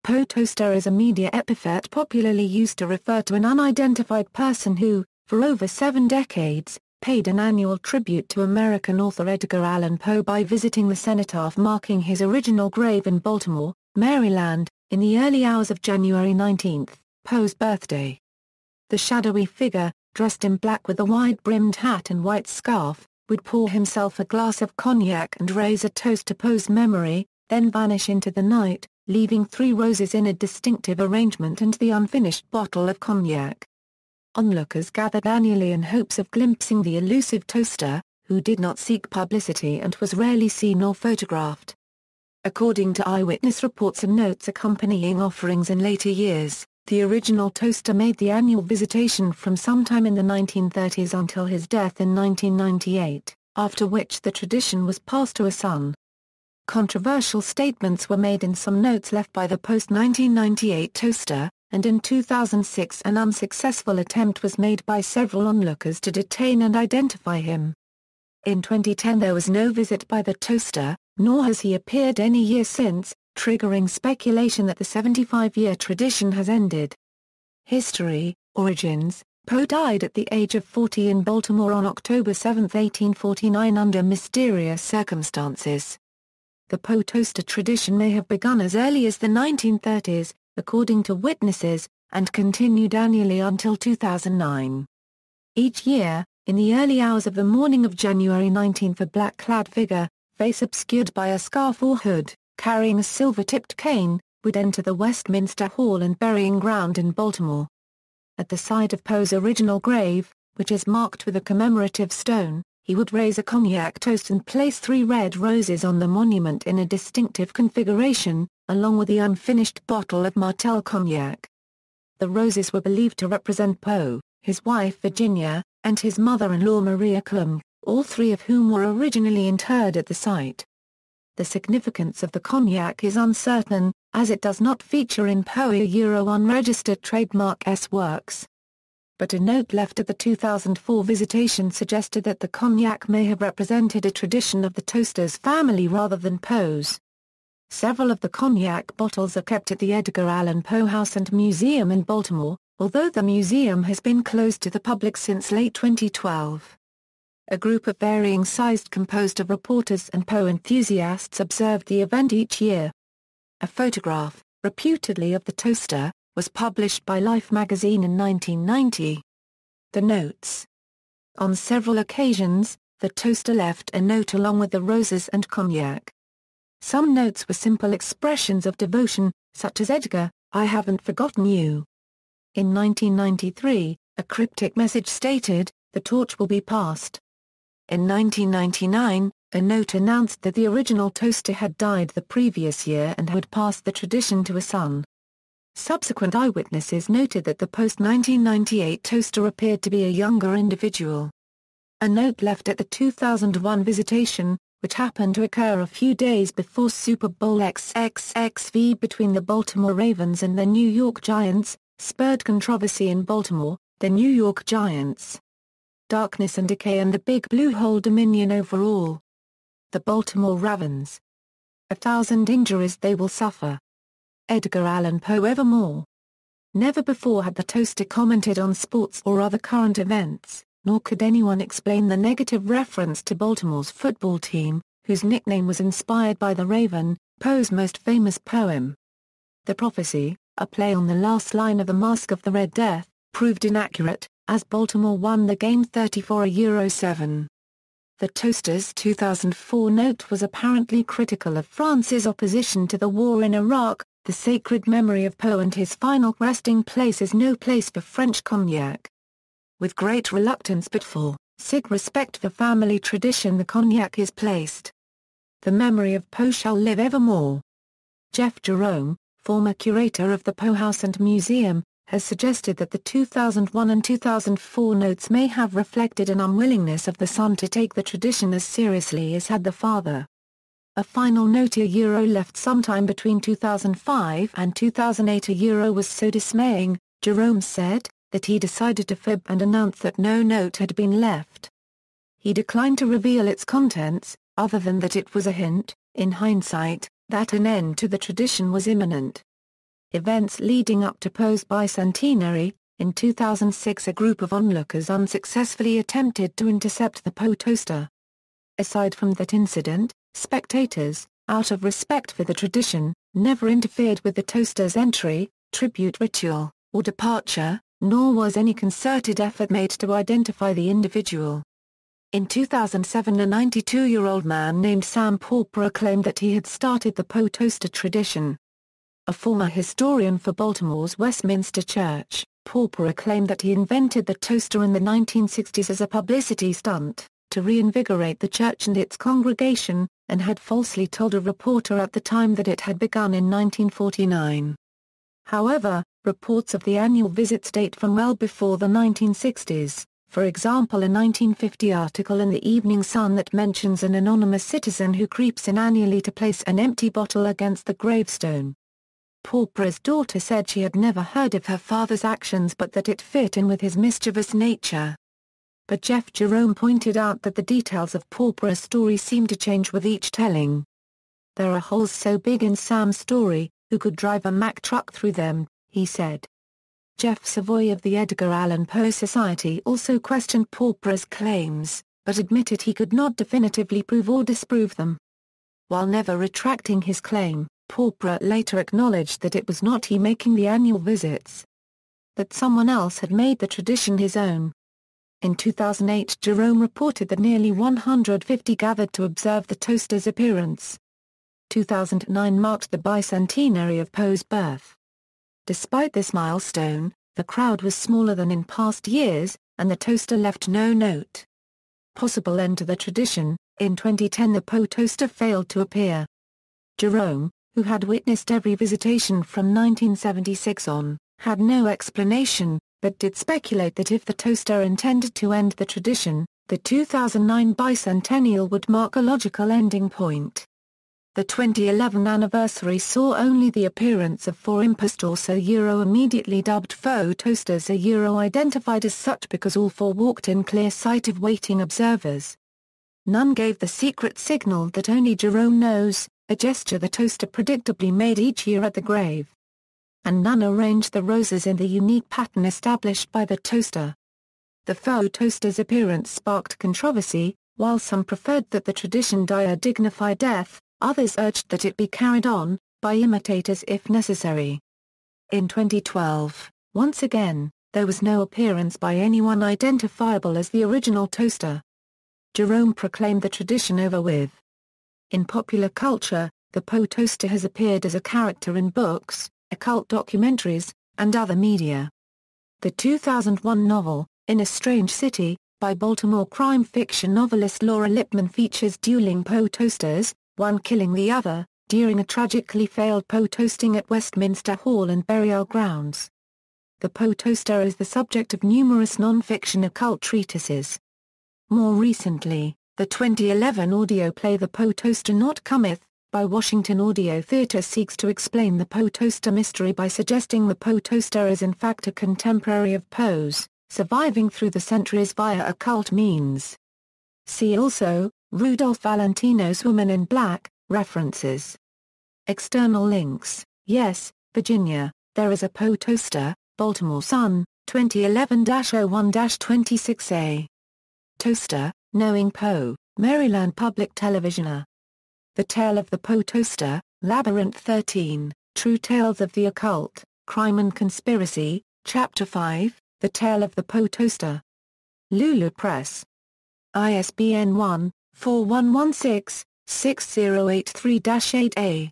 Poe Toaster is a media epithet popularly used to refer to an unidentified person who, for over 7 decades, paid an annual tribute to American author Edgar Allan Poe by visiting the cenotaph marking his original grave in Baltimore, Maryland, in the early hours of January 19, Poe's birthday. The shadowy figure, dressed in black with a wide-brimmed hat and white scarf, would pour himself a glass of cognac and raise a toast to Poe's memory, then vanish into the night, leaving 3 roses in a distinctive arrangement and the unfinished bottle of cognac. Onlookers gathered annually in hopes of glimpsing the elusive toaster, who did not seek publicity and was rarely seen or photographed. According to eyewitness reports and notes accompanying offerings in later years, the original toaster made the annual visitation from sometime in the 1930s until his death in 1998, after which the tradition was passed to a son. Controversial statements were made in some notes left by the post-1998 toaster, and in 2006 an unsuccessful attempt was made by several onlookers to detain and identify him. In 2010 there was no visit by the toaster, nor has he appeared any year since, triggering speculation that the 75-year tradition has ended. History, origins. Poe died at the age of 40 in Baltimore on October 7, 1849 under mysterious circumstances. The Poe Toaster tradition may have begun as early as the 1930s, according to witnesses, and continued annually until 2009. Each year, in the early hours of the morning of January 19, a black-clad figure, face obscured by a scarf or hood, carrying a silver-tipped cane, would enter the Westminster Hall and Burying Ground in Baltimore. At the side of Poe's original grave, which is marked with a commemorative stone, he would raise a cognac toast and place 3 red roses on the monument in a distinctive configuration, along with the unfinished bottle of Martell cognac. The roses were believed to represent Poe, his wife Virginia, and his mother-in-law Maria Clum, all 3 of whom were originally interred at the site. The significance of the cognac is uncertain, as it does not feature in Poe unregistered trademark S works. But a note left at the 2004 visitation suggested that the cognac may have represented a tradition of the toaster's family rather than Poe's. Several of the cognac bottles are kept at the Edgar Allan Poe House and Museum in Baltimore, although the museum has been closed to the public since late 2012. A group of varying sized composed of reporters and Poe enthusiasts observed the event each year. A photograph, reputedly of the toaster, was published by Life magazine in 1990. The notes. On several occasions, the toaster left a note along with the roses and cognac. Some notes were simple expressions of devotion, such as "Edgar, I haven't forgotten you." In 1993, a cryptic message stated, "The torch will be passed." In 1999, a note announced that the original toaster had died the previous year and had passed the tradition to a son. Subsequent eyewitnesses noted that the post-1998 toaster appeared to be a younger individual. A note left at the 2001 visitation, which happened to occur a few days before Super Bowl XXXV between the Baltimore Ravens and the New York Giants, spurred controversy in Baltimore. The New York Giants. Darkness and decay and the Big Blue hold dominion over all. The Baltimore Ravens. 1,000 injuries they will suffer. Edgar Allan Poe evermore. Never before had the toaster commented on sports or other current events, nor could anyone explain the negative reference to Baltimore's football team, whose nickname was inspired by the Raven, Poe's most famous poem. The Prophecy, a play on the last line of The Masque of the Red Death, proved inaccurate, as Baltimore won the game 34-7. The toaster's 2004 note was apparently critical of France's opposition to the war in Iraq. The sacred memory of Poe and his final resting place is no place for French cognac. With great reluctance but for respect for family tradition the cognac is placed. The memory of Poe shall live evermore. Jeff Jerome, former curator of the Poe House and Museum, has suggested that the 2001 and 2004 notes may have reflected an unwillingness of the son to take the tradition as seriously as had the father. A final note left sometime between 2005 and 2008 was so dismaying, Jerome said, that he decided to fib and announce that no note had been left. He declined to reveal its contents, other than that it was a hint, in hindsight, that an end to the tradition was imminent. Events leading up to Poe's Bicentenary. In 2006, a group of onlookers unsuccessfully attempted to intercept the Poe Toaster. Aside from that incident, spectators, out of respect for the tradition, never interfered with the toaster's entry, tribute ritual, or departure, nor was any concerted effort made to identify the individual. In 2007, a 92-year-old man named Sam Porpora claimed that he had started the Poe Toaster tradition. A former historian for Baltimore's Westminster Church, Porpora claimed that he invented the toaster in the 1960s as a publicity stunt, to reinvigorate the church and its congregation, and had falsely told a reporter at the time that it had begun in 1949. However, reports of the annual visits date from well before the 1960s, for example a 1950 article in the Evening Sun that mentions an anonymous citizen who creeps in annually to place an empty bottle against the gravestone. Porpora's daughter said she had never heard of her father's actions but that it fit in with his mischievous nature. But Jeff Jerome pointed out that the details of Porpora's story seem to change with each telling. There are holes so big in Sam's story, who could drive a Mack truck through them, he said. Jeff Savoy of the Edgar Allan Poe Society also questioned Porpora's claims, but admitted he could not definitively prove or disprove them. While never retracting his claim, Porpora later acknowledged that it was not he making the annual visits. That someone else had made the tradition his own. In 2008, Jerome reported that nearly 150 gathered to observe the toaster's appearance. 2009 marked the bicentenary of Poe's birth. Despite this milestone, the crowd was smaller than in past years, and the toaster left no note. Possible end to the tradition. In 2010 the Poe Toaster failed to appear. Jerome, who had witnessed every visitation from 1976 on, had no explanation, but did speculate that if the toaster intended to end the tradition, the 2009 bicentennial would mark a logical ending point. The 2011 anniversary saw only the appearance of 4 impostors immediately dubbed Poe Toasters identified as such because all 4 walked in clear sight of waiting observers. None gave the secret signal that only Jerome knows, a gesture the toaster predictably made each year at the grave. And none arranged the roses in the unique pattern established by the toaster. The Poe Toaster's appearance sparked controversy, while some preferred that the tradition die a dignified death, others urged that it be carried on, by imitators if necessary. In 2012, once again, there was no appearance by anyone identifiable as the original toaster. Jerome proclaimed the tradition over with. In popular culture, the Poe Toaster has appeared as a character in books, occult documentaries, and other media. The 2001 novel, In a Strange City, by Baltimore crime fiction novelist Laura Lippman features dueling Poe Toasters, one killing the other, during a tragically failed Poe toasting at Westminster Hall and Burial Grounds. The Poe Toaster is the subject of numerous non-fiction occult treatises. More recently, the 2011 audio play The Poe Toaster Not Cometh, by Washington Audio Theatre seeks to explain the Poe Toaster mystery by suggesting the Poe Toaster is in fact a contemporary of Poe's, surviving through the centuries via occult means. See also, Rudolph Valentino's Woman in Black, references. External links. Yes, Virginia, there is a Poe Toaster, Baltimore Sun, 2011-01-26A. Toaster, Knowing Poe, Maryland Public Televisioner. The Tale of the Poe Toaster, Labyrinth 13, True Tales of the Occult, Crime and Conspiracy, Chapter 5, The Tale of the Poe Toaster. Lulu Press. ISBN 1-4116-6083-8A.